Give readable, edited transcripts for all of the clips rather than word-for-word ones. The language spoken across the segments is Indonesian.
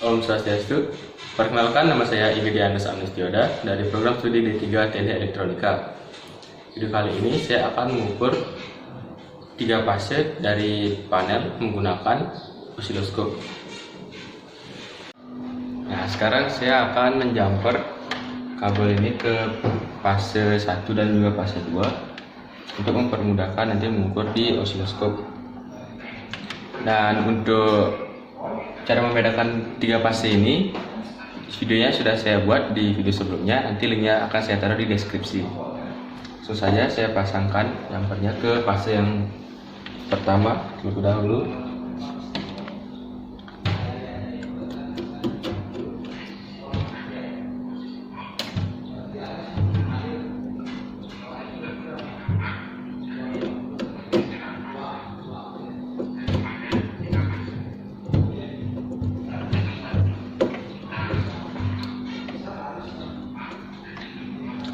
Om Swastiastu. Perkenalkan, nama saya Igedianus Amnestioda dari program studi D3 Teknik Elektronika. Video kali ini saya akan mengukur 3 fase dari panel menggunakan osiloskop. Nah, sekarang saya akan menjumper kabel ini ke fase 1 dan juga fase 2 untuk mempermudahkan nanti mengukur di osiloskop. Dan untuk cara membedakan 3 fase ini, videonya sudah saya buat di video sebelumnya, nanti linknya akan saya taruh di deskripsi. Langsung saja saya pasangkan jumpernya ke fase yang pertama terlebih dahulu.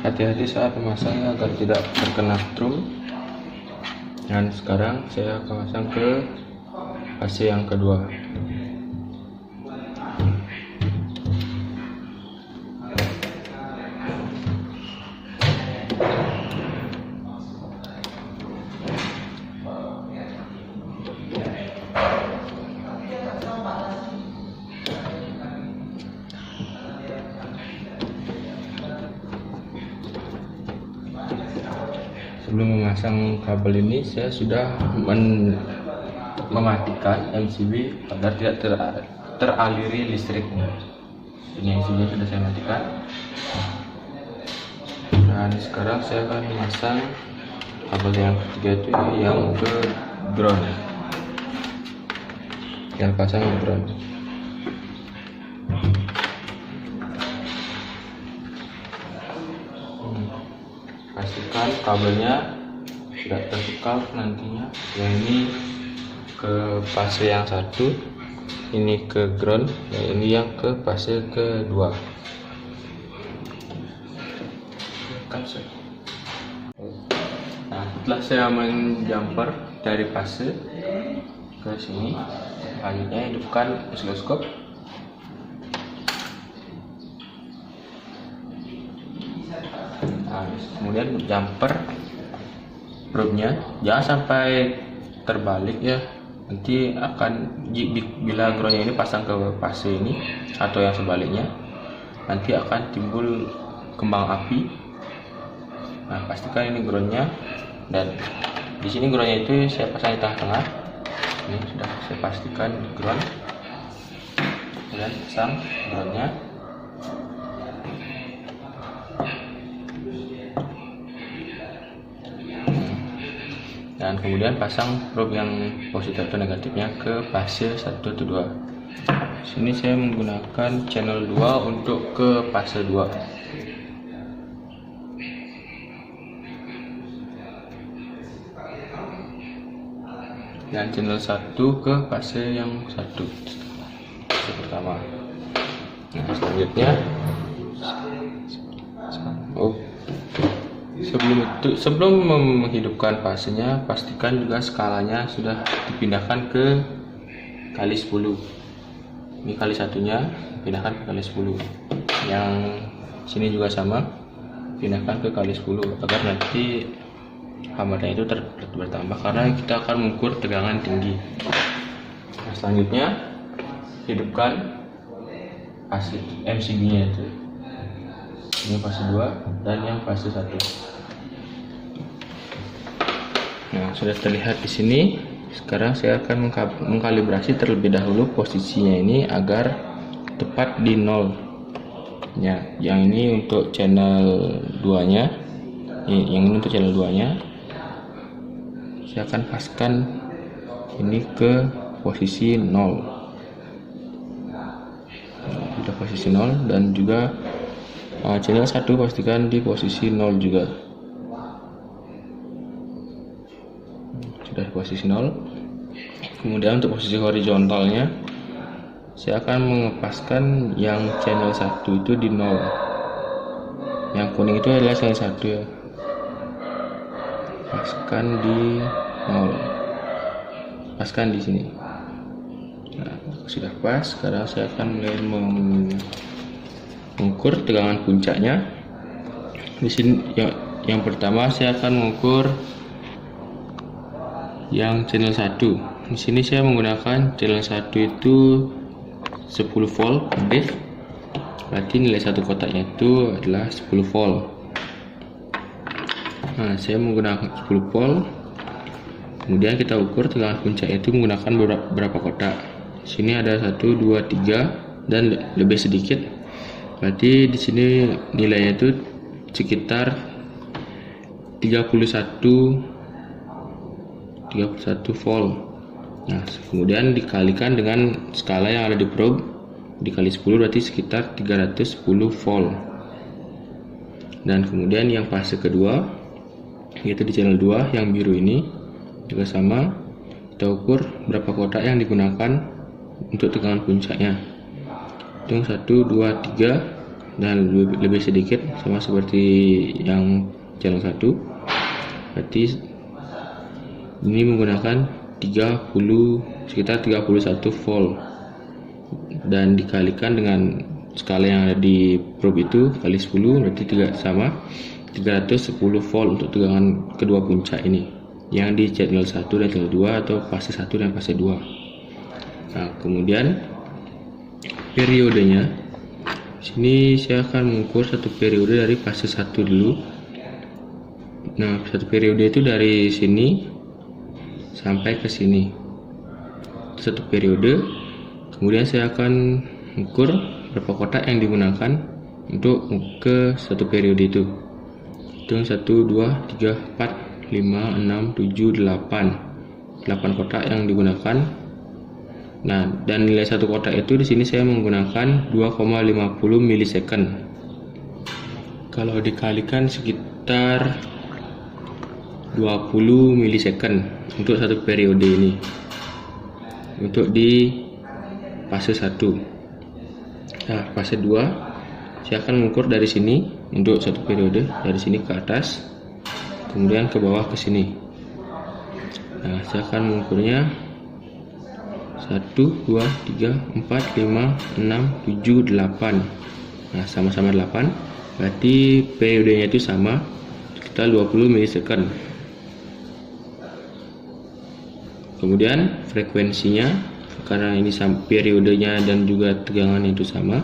Hati-hati saat memasangnya agar tidak terkena strum. Dan sekarang saya akan pasang ke fase yang kedua. Sebelum memasang kabel ini, saya sudah mematikan MCB agar tidak teraliri listriknya. Ini MCB sudah saya matikan. Dan sekarang saya akan memasang kabel yang ketiga, itu yang ke ground. Yang pasang ke ground. Pastikan kabelnya sudah terkekal nantinya. Yang ini ke fase yang satu, ini ke ground, dan ini yang ke fase kedua. Nah, setelah saya menjumper dari fase ke sini, selanjutnya hidupkan osiloskop. Nah, kemudian jumper probe-nya jangan sampai terbalik ya, nanti akan bila groundnya ini pasang ke fase ini atau yang sebaliknya, nanti akan timbul kembang api. Nah, pastikan ini groundnya, dan di sini groundnya itu saya pasang di tengah-tengah. Ini sudah saya pastikan ground, dan pasang groundnya. Dan kemudian pasang probe yang positif atau negatifnya ke fase 1 atau 2. Sini saya menggunakan channel 2 untuk ke fase 2. Dan channel 1 ke fase yang 1. Fase pertama. Nah, selanjutnya sebelum menghidupkan fasenya, pastikan juga skalanya sudah dipindahkan ke kali 10. Ini kali satunya, pindahkan ke kali 10. Yang sini juga sama, pindahkan ke kali 10 agar nanti hammernya itu bertambah, karena kita akan mengukur tegangan tinggi. Nah, selanjutnya hidupkan fase MCB nya itu. Ini fase 2 dan yang fase 1. Nah, sudah terlihat di sini. Sekarang saya akan mengkalibrasi terlebih dahulu posisinya ini agar tepat di 0. Ya, yang ini untuk channel 2-nya. Yang ini untuk channel 2-nya. Saya akan paskan ini ke posisi 0. Sudah posisi 0, dan juga channel 1 pastikan di posisi 0 juga. Sudah di posisi 0. Kemudian untuk posisi horizontalnya, saya akan mengepaskan yang channel 1 itu di 0. Yang kuning itu adalah channel 1 ya. Paskan di 0. Paskan di sini. Nah, sudah pas. Sekarang saya akan mulai mengukur tegangan puncaknya. Di sini yang pertama saya akan mengukur yang channel 1. Di sini saya menggunakan channel 1 itu 10 volt BEV. Berarti nilai satu kotaknya itu adalah 10 volt. Nah, saya menggunakan 10 volt. Kemudian kita ukur tegangan puncak itu menggunakan berapa kotak. Di sini ada 1, 2, 3 dan lebih sedikit. Berarti di sini nilainya itu sekitar 31 volt. Nah, kemudian dikalikan dengan skala yang ada di probe dikali 10, berarti sekitar 310 volt. Dan kemudian yang fase kedua, yaitu di channel 2 yang biru ini juga sama, kita ukur berapa kotak yang digunakan untuk tegangan puncaknya. Hitung 1, 2, 3 dan lebih sedikit sama seperti yang channel 1. Berarti ini menggunakan sekitar 31 volt, dan dikalikan dengan skala yang ada di probe itu kali 10, berarti sama 310 volt untuk tegangan kedua puncak ini yang di channel 1 dan channel 2 atau fase 1 dan fase 2. Nah, kemudian periodenya, sini saya akan mengukur satu periode dari fase 1 dulu. Nah, satu periode itu dari sini sampai ke sini, satu periode. Kemudian saya akan mengukur berapa kotak yang digunakan untuk ke satu periode itu. Hitung 1, 2, 3, 4, 5, 6, 7, 8 kotak yang digunakan. Nah, dan nilai satu kotak itu di sini saya menggunakan 2,50 milisecond. Kalau dikalikan sekitar 20 milisecond untuk satu periode ini. Untuk di fase 1. Nah, fase 2 saya akan mengukur dari sini untuk satu periode, dari sini ke atas, kemudian ke bawah ke sini. Nah, saya akan mengukurnya 1, 2, 3, 4, 5, 6, 7, 8. Nah, sama-sama 8. Berarti periodenya itu sama, sekitar 20 milisecond. Kemudian frekuensinya, karena ini periodenya dan juga tegangannya itu sama.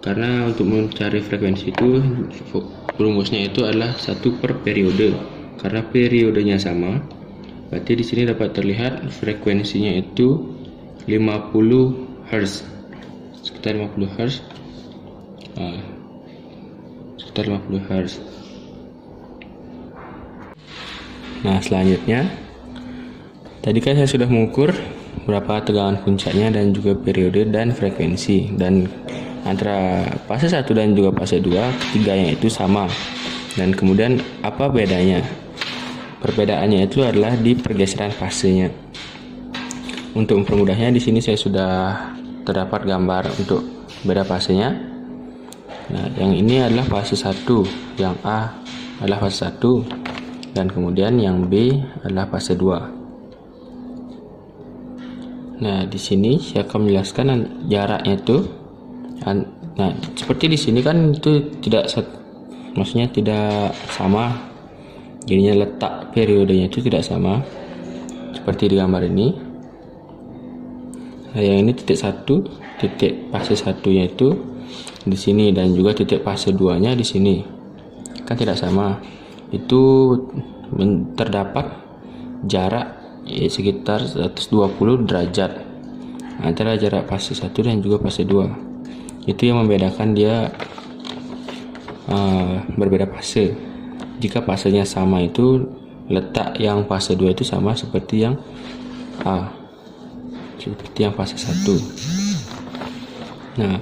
Karena untuk mencari frekuensi itu rumusnya itu adalah 1 per periode. Karena periodenya sama, berarti di sini dapat terlihat frekuensinya itu 50 Hz. Sekitar 50 Hz. Sekitar 50 Hz. Nah, selanjutnya tadi kan saya sudah mengukur berapa tegangan puncaknya dan juga periode dan frekuensi, dan antara fase 1 dan juga fase 2 ketiganya itu sama. Dan kemudian apa bedanya? Perbedaannya itu adalah di pergeseran fasenya. Untuk mempermudahnya, di sini saya sudah terdapat gambar untuk beda fasenya. Nah, yang ini adalah fase 1, yang A adalah fase 1, dan kemudian yang B adalah fase 2. Nah, di sini saya akan menjelaskan jaraknya itu. Nah, seperti di sini kan itu maksudnya tidak sama. Jadinya letak periodenya itu tidak sama. Seperti di gambar ini. Nah, yang ini titik 1, titik fase 1-nya itu di sini, dan juga titik fase 2-nya di sini. Kan tidak sama. Itu terdapat jarak sekitar 120 derajat antara jarak fase 1 dan juga fase 2. Itu yang membedakan dia berbeda fase. Jika fasenya sama, itu letak yang fase 2 itu sama seperti yang A, seperti yang fase 1. Nah,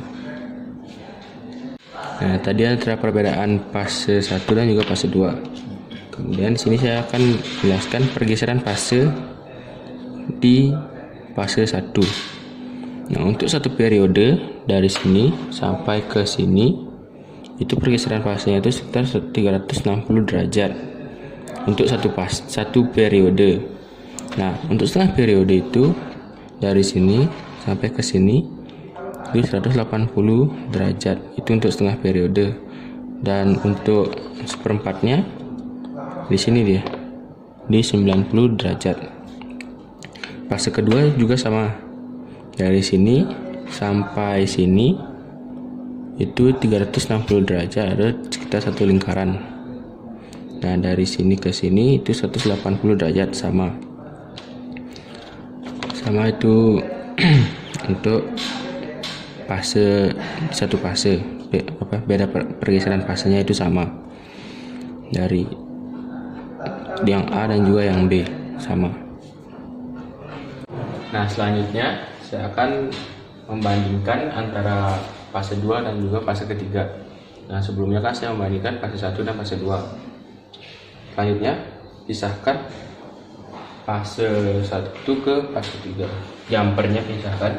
tadi antara perbedaan fase 1 dan juga fase 2. Kemudian di sini saya akan menjelaskan pergeseran fase di fase 1. Nah, untuk satu periode dari sini sampai ke sini itu pergeseran fasenya itu sekitar 360 derajat untuk satu periode. Nah, untuk setengah periode itu dari sini sampai ke sini di 180 derajat. Itu untuk setengah periode. Dan untuk seperempatnya di sini dia di 90 derajat. Fase kedua juga sama. Dari sini sampai sini itu 360 derajat, ada sekitar satu lingkaran. Nah, dari sini ke sini itu 180 derajat sama itu untuk fase satu fase. Beda pergeseran fasenya itu sama, dari yang A dan juga yang B sama. Nah, selanjutnya saya akan membandingkan antara fase 2 dan juga fase ketiga. Nah, sebelumnya kan saya membandingkan fase 1 dan fase 2. Selanjutnya pisahkan fase 1 ke fase 3. Jumpernya pisahkan.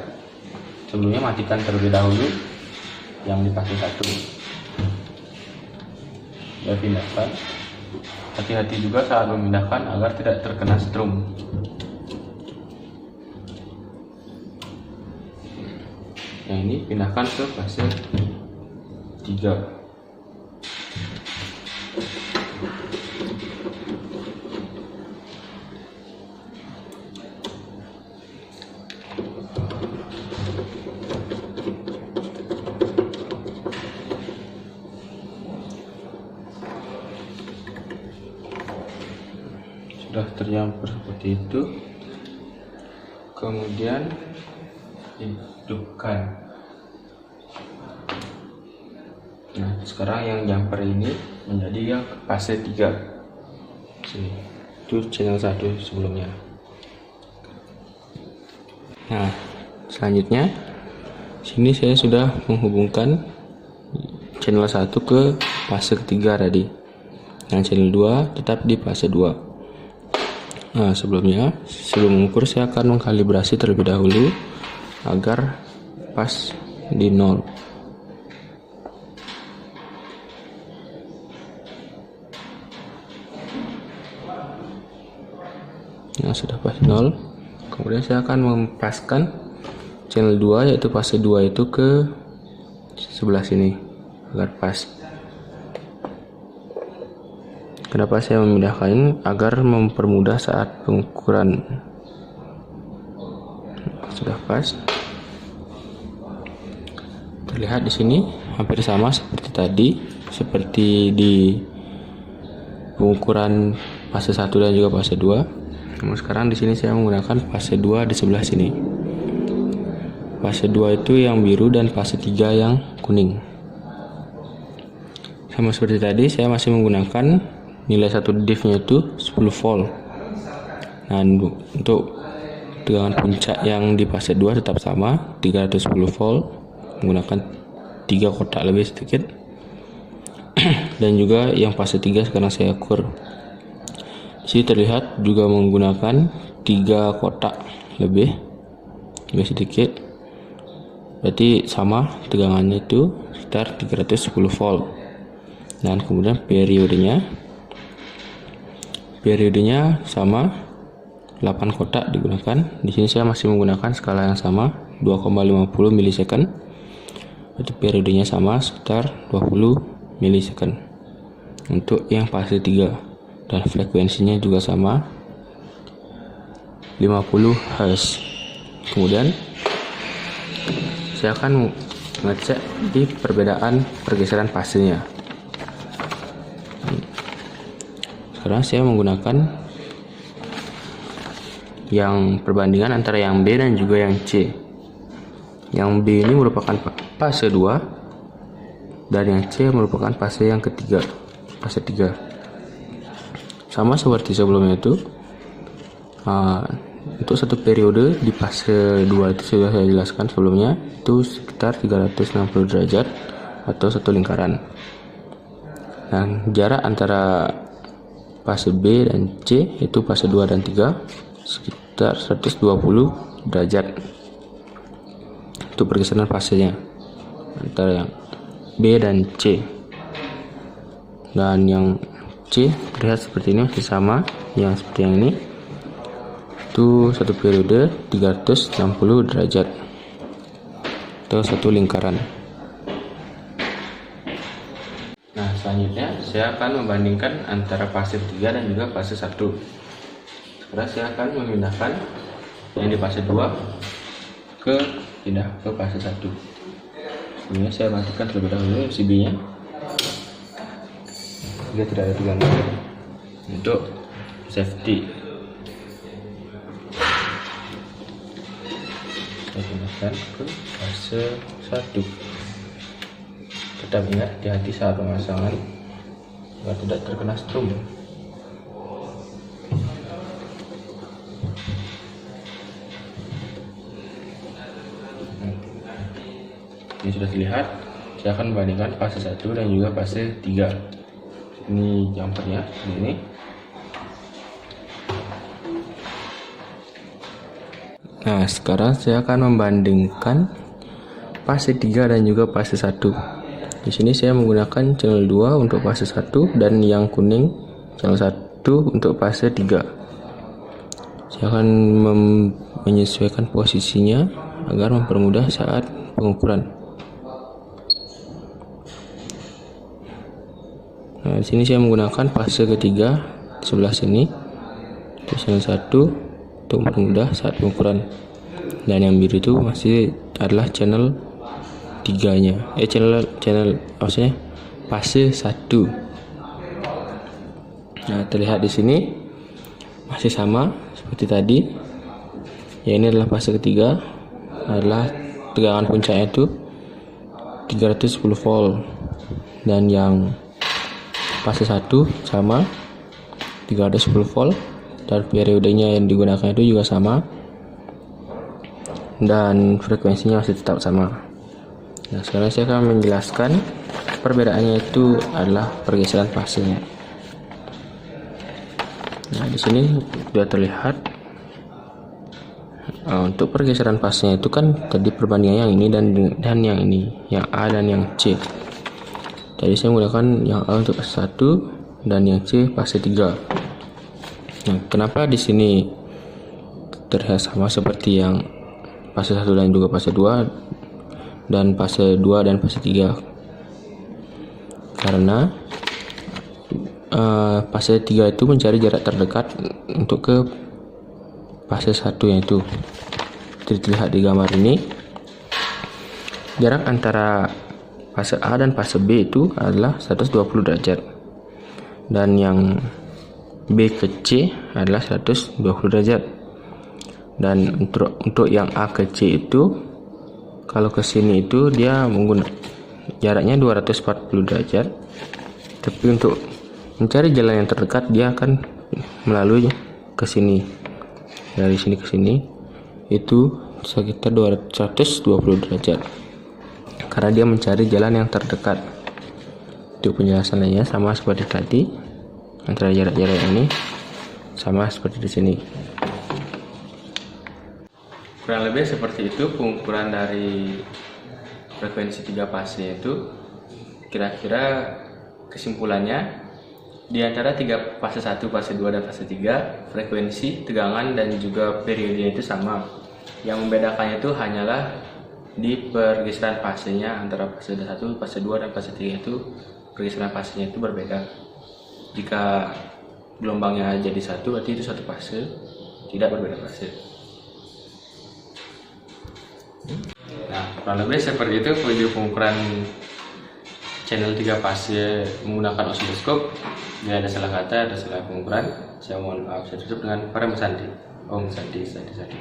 Sebelumnya matikan terlebih dahulu yang di fase 1. Ya, pindahkan. Hati-hati juga saat memindahkan agar tidak terkena strum. Yang ini pindahkan ke fase 3. Sudah tercampur seperti itu, kemudian hidupkan. Nah, sekarang yang jumper ini menjadi yang fase 3. Sini itu channel 1 sebelumnya. Nah, selanjutnya sini saya sudah menghubungkan channel 1 ke fase ketiga tadi. Yang channel 2 tetap di fase 2. Nah, sebelum mengukur saya akan mengkalibrasi terlebih dahulu agar pas di 0. Nah, sudah pas 0. Kemudian saya akan mempaskan channel 2 yaitu fase 2 itu ke sebelah sini agar pas. Kenapa saya memindahkan? Agar mempermudah saat pengukuran. Sudah pas. Terlihat di sini hampir sama seperti tadi, seperti di pengukuran fase 1 dan juga fase 2. Namun sekarang di sini saya menggunakan fase 2 di sebelah sini. Fase 2 itu yang biru dan fase 3 yang kuning. Sama seperti tadi, saya masih menggunakan nilai satu diff-nya itu 10 volt. Nah, untuk tegangan puncak yang di fase 2 tetap sama, 310 volt, menggunakan 3 kotak lebih sedikit. Dan juga yang fase 3 sekarang saya ukur. Di sini terlihat juga menggunakan 3 kotak lebih sedikit. Berarti sama tegangannya itu sekitar 310 volt. Dan kemudian periodenya sama, 8 kotak digunakan. Di sini saya masih menggunakan skala yang sama, 2,50 milisecond. Berarti periodenya sama, sekitar 20 milisecond. Untuk yang fase 3 dan frekuensinya juga sama, 50 Hz. Kemudian saya akan mengecek di perbedaan pergeseran fasenya. Sekarang saya menggunakan yang perbandingan antara yang B dan juga yang C. Yang B ini merupakan fase 2 dan yang C merupakan fase yang ketiga, fase 3. Sama seperti sebelumnya itu. Untuk satu periode di fase 2 itu sudah saya jelaskan sebelumnya, itu sekitar 360 derajat atau satu lingkaran. Dan jarak antara fase B dan C itu fase 2 dan 3 sekitar 120 derajat. Itu pergeseran fasenya antara yang B dan C. Dan yang C terlihat seperti ini, masih sama yang seperti yang ini. Itu satu periode 360 derajat. atau satu lingkaran. Nah, selanjutnya saya akan membandingkan antara fase 3 dan juga fase 1. Sekarang saya akan memindahkan yang di fase 2 pindah ke fase 1. Ini saya matikan terlebih dahulu PCB-nya jika tidak ada tegangan untuk safety. Saya pindahkan ke fase 1. Tetap ingat hati-hati saat pemasangan agar tidak terkena strum. Ini sudah terlihat. Saya akan membandingkan fase 1 dan juga fase 3. Ini jumpernya ini. Nah, sekarang saya akan membandingkan fase 3 dan juga fase 1. Di sini saya menggunakan channel 2 untuk fase 1 dan yang kuning channel 1 untuk fase 3. Saya akan menyesuaikan posisinya agar mempermudah saat pengukuran. Nah, di sini saya menggunakan fase ketiga di sebelah sini, di channel 1 untuk mempermudah saat pengukuran. Dan yang biru itu masih adalah channel 3-nya. Channel maksudnya fase 1. Nah, terlihat di sini masih sama seperti tadi. Ya, ini adalah fase ketiga, adalah tegangan puncaknya itu 310 volt, dan yang fase 1 sama 310 volt, dan periodenya yang digunakan itu juga sama, dan frekuensinya masih tetap sama. Nah, sekarang saya akan menjelaskan perbedaannya itu adalah pergeseran fasenya. Nah, di sini sudah terlihat. Untuk pergeseran fasenya itu kan tadi perbandingan yang ini dan yang ini, yang A dan yang C. Tadi saya menggunakan yang A untuk fase 1 dan yang C fase 3. Nah, kenapa di sini terlihat sama seperti yang fase 1 dan juga fase 2 dan fase 2 dan fase 3? Karena fase 3 itu mencari jarak terdekat untuk ke fase 1, yaitu terlihat di gambar ini. Jarak antara fase A dan fase B itu adalah 120 derajat, dan yang B ke C adalah 120 derajat. Dan untuk yang A ke C itu, kalau ke sini itu dia menggunakan jaraknya 240 derajat, tapi untuk mencari jalan yang terdekat dia akan melalui ke sini. Dari sini ke sini itu sekitar 120 derajat, karena dia mencari jalan yang terdekat. Untuk penjelasannya sama seperti tadi, antara jarak-jarak ini sama seperti di sini. Kurang lebih seperti itu pengukuran dari frekuensi 3 fase itu. Kira-kira kesimpulannya, di antara 3 fase 1, fase 2 dan fase 3, frekuensi, tegangan dan juga periodenya itu sama. Yang membedakannya itu hanyalah di pergeseran fasenya. Antara fase 1, fase 2 dan fase 3 itu pergeseran fasenya itu berbeda. Jika gelombangnya jadi satu, berarti itu satu fase, tidak berbeda fase. Nah, kurang lebih seperti itu video pengukuran channel 3 fase menggunakan osiloskop. Jika ada salah kata, ada salah pengukuran, saya mohon maaf. Saya tutup dengan para Santi. Om Santi, Santi, Santi.